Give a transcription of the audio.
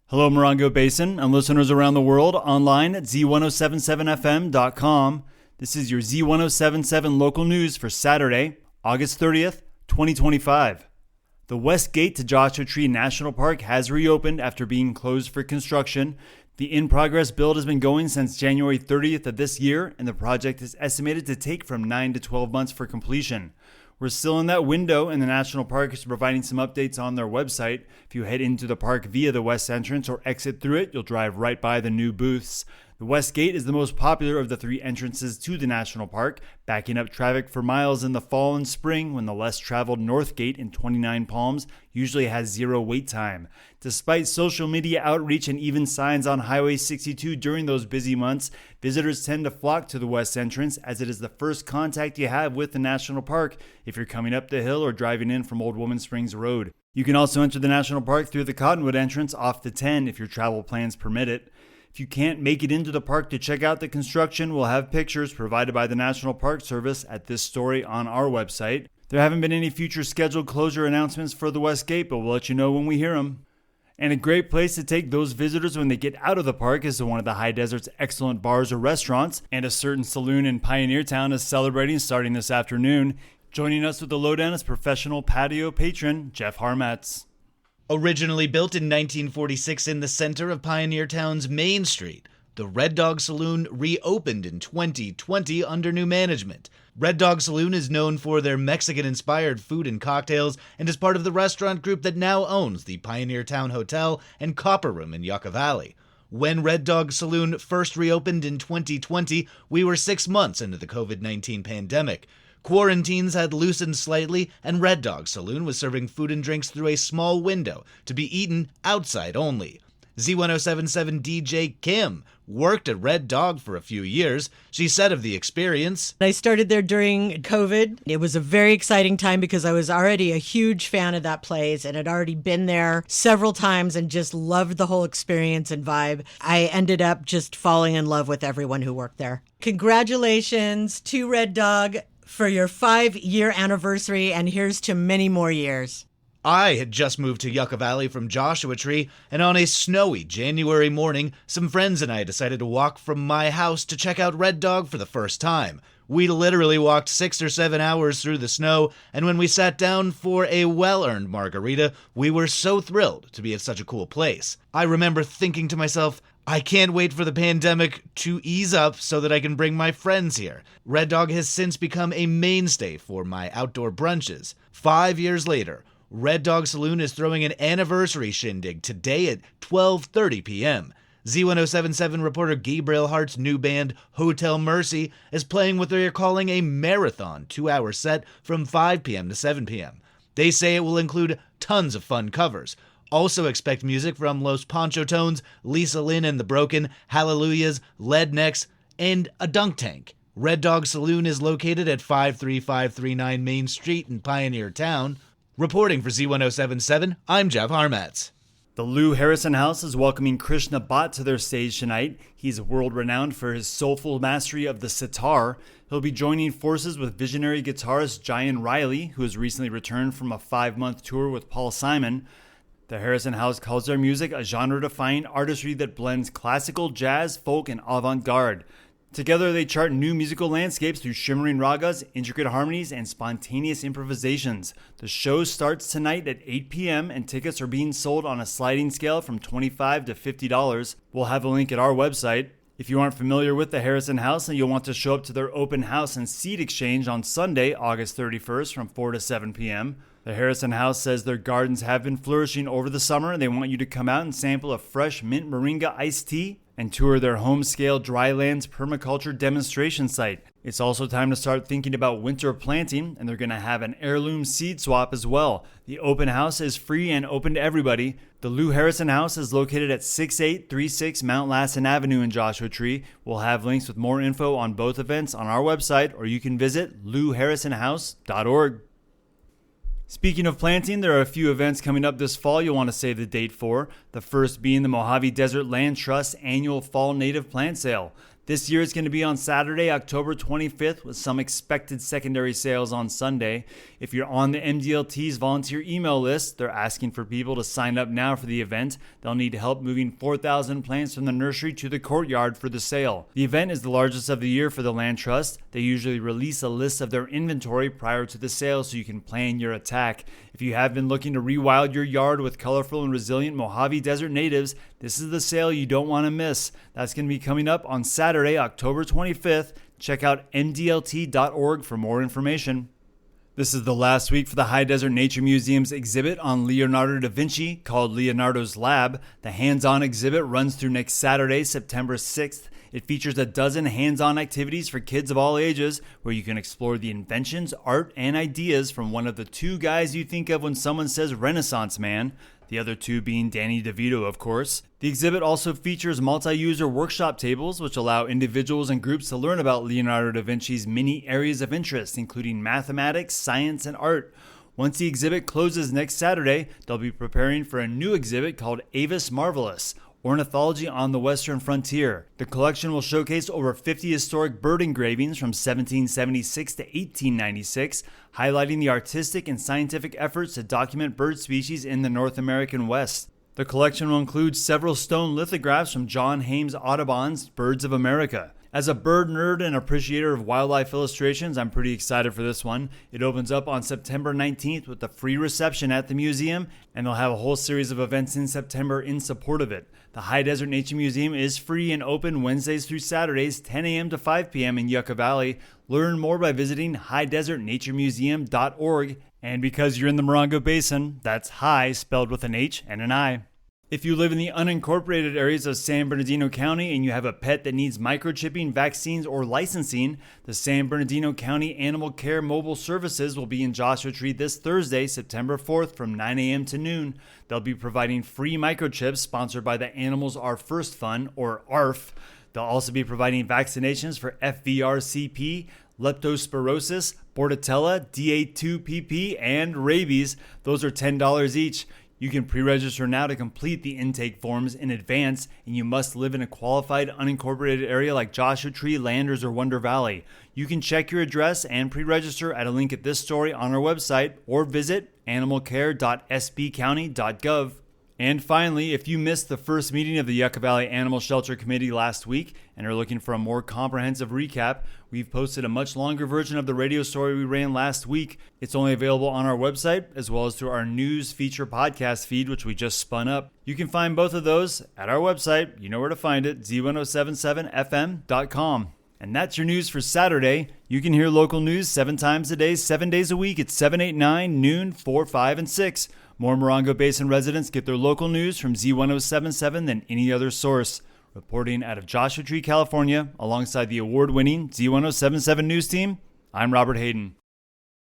Hello, Morongo Basin, and listeners around the world online at Z107.7 FM.com. This is your Z107.7 Local news for Saturday, August 30th, 2025. The West Gate to Joshua Tree National Park has reopened after being closed for construction. The in-progress build has been going since January 30th of this year, and the project is estimated to take from 9 to 12 months for completion. We're still in that window, and the National Park is providing some updates on their website. If you head into the park via the west entrance or exit through it, you'll drive right by the new booths. The West Gate is the most popular of the three entrances to the National Park, backing up traffic for miles in the fall and spring when the less traveled North Gate in 29 Palms usually has zero wait time. Despite social media outreach and even signs on Highway 62 during those busy months, visitors tend to flock to the west entrance as it is the first contact you have with the National Park if you're coming up the hill or driving in from Old Woman Springs Road. You can also enter the National Park through the Cottonwood entrance off the 10 if your travel plans permit it. If you can't make it into the park to check out the construction, we'll have pictures provided by the National Park Service at this story on our website. There haven't been any future scheduled closure announcements for the West Gate, but we'll let you know when we hear them. And a great place to take those visitors when they get out of the park is to one of the High Desert's excellent bars or restaurants, and a certain saloon in Pioneertown is celebrating starting this afternoon. Joining us with the lowdown is professional patio patron Jeff Harmatz. Originally built in 1946 in the center of Pioneertown's Main Street, the Red Dog Saloon reopened in 2020 under new management. Red Dog Saloon is known for their Mexican-inspired food and cocktails and is part of the restaurant group that now owns the Pioneertown Hotel and Copper Room in Yucca Valley. When Red Dog Saloon first reopened in 2020, we were 6 months into the COVID-19 pandemic. Quarantines had loosened slightly, and Red Dog Saloon was serving food and drinks through a small window to be eaten outside only. Z107.7 DJ Kim worked at Red Dog for a few years. She said of the experience, I started there during COVID. It was a very exciting time because I was already a huge fan of that place and had already been there several times and just loved the whole experience and vibe. I ended up just falling in love with everyone who worked there. Congratulations to Red Dog for your 5-year anniversary, and here's to many more years. I had just moved to Yucca Valley from Joshua Tree, and on a snowy January morning, some friends and I decided to walk from my house to check out Red Dog for the first time. We literally walked 6 or 7 hours through the snow, and when we sat down for a well-earned margarita, we were so thrilled to be at such a cool place. I remember thinking to myself, I can't wait for the pandemic to ease up so that I can bring my friends here. Red Dog has since become a mainstay for my outdoor brunches. 5 years later, Red Dog Saloon is throwing an anniversary shindig today at 12:30 p.m. Z107.7 reporter Gabriel Hart's new band, Hotel Mercy, is playing what they are calling a marathon 2-hour set from 5 p.m. to 7 p.m. They say it will include tons of fun covers. Also expect music from Los Poncho Tones, Lisa Lynn and the Broken, Hallelujahs, Lead Necks, and a dunk tank. Red Dog Saloon is located at 53539 Main Street in Pioneertown. Reporting for Z107.7, I'm Jeff Harmatz. The Lou Harrison House is welcoming Krishna Bhatt to their stage tonight. He's world-renowned for his soulful mastery of the sitar. He'll be joining forces with visionary guitarist Jyan Riley, who has recently returned from a 5-month tour with Paul Simon. The Harrison House calls their music a genre-defying artistry that blends classical, jazz, folk, and avant-garde. Together, they chart new musical landscapes through shimmering ragas, intricate harmonies, and spontaneous improvisations. The show starts tonight at 8 p.m., and tickets are being sold on a sliding scale from $25 to $50. We'll have a link at our website. If you aren't familiar with the Harrison House and you'll want to show up to their open house and seed exchange on Sunday, August 31st from 4 to 7 p.m., the Harrison House says their gardens have been flourishing over the summer and they want you to come out and sample a fresh mint moringa iced tea and tour their home-scale drylands permaculture demonstration site. It's also time to start thinking about winter planting, and they're going to have an heirloom seed swap as well. The open house is free and open to everybody. The Lou Harrison House is located at 6836 Mount Lassen Avenue in Joshua Tree. We'll have links with more info on both events on our website, or you can visit louharrisonhouse.org. Speaking of planting, there are a few events coming up this fall you'll want to save the date for. The first being the Mojave Desert Land Trust annual Fall Native Plant Sale. This year it's going to be on Saturday, October 25th, with some expected secondary sales on Sunday. If you're on the MDLT's volunteer email list, they're asking for people to sign up now for the event. They'll need help moving 4,000 plants from the nursery to the courtyard for the sale. The event is the largest of the year for the Land Trust. They usually release a list of their inventory prior to the sale so you can plan your attack. If you have been looking to rewild your yard with colorful and resilient Mojave Desert natives, this is the sale you don't want to miss. That's going to be coming up on Saturday, October 25th. Check out MDLT.org for more information. This is the last week for the High Desert Nature Museum's exhibit on Leonardo da Vinci called Leonardo's Lab. The hands-on exhibit runs through next Saturday, September 6th. It features a dozen hands-on activities for kids of all ages where you can explore the inventions, art, and ideas from one of the two guys you think of when someone says Renaissance man, the other two being Danny DeVito, of course. The exhibit also features multi-user workshop tables, which allow individuals and groups to learn about Leonardo da Vinci's many areas of interest, including mathematics, science, and art. Once the exhibit closes next Saturday, they'll be preparing for a new exhibit called Avis Marvelous, Ornithology on the Western Frontier. The collection will showcase over 50 historic bird engravings from 1776 to 1896, highlighting the artistic and scientific efforts to document bird species in the North American West. The collection will include several stone lithographs from John Hames Audubon's Birds of America. As a bird nerd and appreciator of wildlife illustrations, I'm pretty excited for this one. It opens up on September 19th with a free reception at the museum, and they'll have a whole series of events in September in support of it. The High Desert Nature Museum is free and open Wednesdays through Saturdays, 10 a.m. to 5 p.m. in Yucca Valley. Learn more by visiting highdesertnaturemuseum.org. And because you're in the Morongo Basin, that's high spelled with an H and an I. If you live in the unincorporated areas of San Bernardino County and you have a pet that needs microchipping, vaccines, or licensing, the San Bernardino County Animal Care Mobile Services will be in Joshua Tree this Thursday, September 4th from 9 a.m. to noon. They'll be providing free microchips sponsored by the Animals Are First Fund, or ARF. They'll also be providing vaccinations for FVRCP, leptospirosis, bordetella, DA2PP, and rabies. Those are $10 each. You can pre-register now to complete the intake forms in advance, and you must live in a qualified unincorporated area like Joshua Tree, Landers, or Wonder Valley. You can check your address and pre-register at a link at this story on our website or visit animalcare.sbcounty.gov. And finally, if you missed the first meeting of the Yucca Valley Animal Shelter Committee last week and are looking for a more comprehensive recap, we've posted a much longer version of the radio story we ran last week. It's only available on our website as well as through our news feature podcast feed, which we just spun up. You can find both of those at our website. You know where to find it, Z107.7fm.com. And that's your news for Saturday. You can hear local news 7 times a day, 7 days a week at 7, 8, 9, noon, 4, 5, and 6. More Morongo Basin residents get their local news from Z107.7 than any other source. Reporting out of Joshua Tree, California, alongside the award-winning Z107.7 News Team, I'm Robert Hayden.